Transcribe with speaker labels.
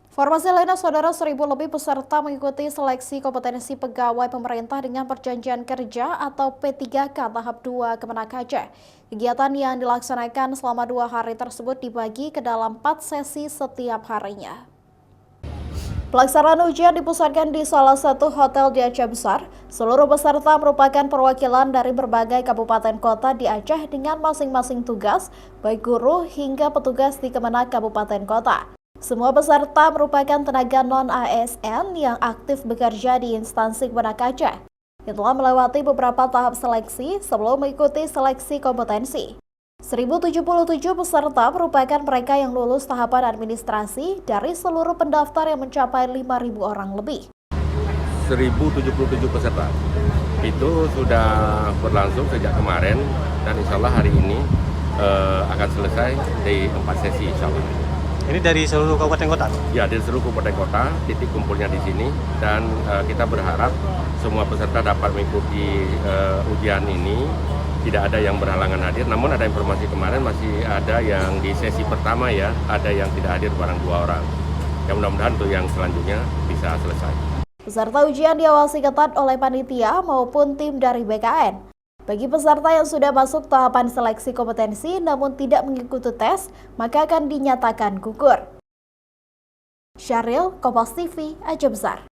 Speaker 1: Informasi lainnya, saudara, 1.000 lebih peserta mengikuti seleksi kompetensi pegawai pemerintah dengan perjanjian kerja atau P3K tahap 2 Kemenak Aceh. Kegiatan yang dilaksanakan selama 2 hari tersebut dibagi ke dalam 4 sesi setiap harinya. Pelaksanaan ujian dipusatkan di salah satu hotel di Aceh Besar. Seluruh peserta merupakan perwakilan dari berbagai kabupaten kota di Aceh dengan masing-masing tugas, baik guru hingga petugas di Kemenak Kabupaten Kota. Semua peserta merupakan tenaga non-ASN yang aktif bekerja di instansi Kemenak Aceh, yang telah melewati beberapa tahap seleksi sebelum mengikuti seleksi kompetensi. 1.077 peserta merupakan mereka yang lulus tahapan administrasi dari seluruh pendaftar yang mencapai 5.000 orang lebih.
Speaker 2: 1.077 peserta itu sudah berlangsung sejak kemarin dan insya Allah hari ini akan selesai di 4 sesi insya Allah.
Speaker 3: Ini dari seluruh kabupaten kota?
Speaker 2: Ya, dari seluruh kabupaten kota, titik kumpulnya di sini, dan kita berharap semua peserta dapat mengikuti ujian ini. Tidak ada yang berhalangan hadir, namun ada informasi kemarin masih ada yang di sesi pertama ya, ada yang tidak hadir barang 2 orang. Ya, mudah-mudahan untuk yang selanjutnya bisa selesai.
Speaker 1: Peserta ujian diawasi ketat oleh panitia maupun tim dari BKN. Bagi peserta yang sudah masuk tahapan seleksi kompetensi namun tidak mengikuti tes, maka akan dinyatakan gugur. Syahril, Kompas TV, Aceh Besar.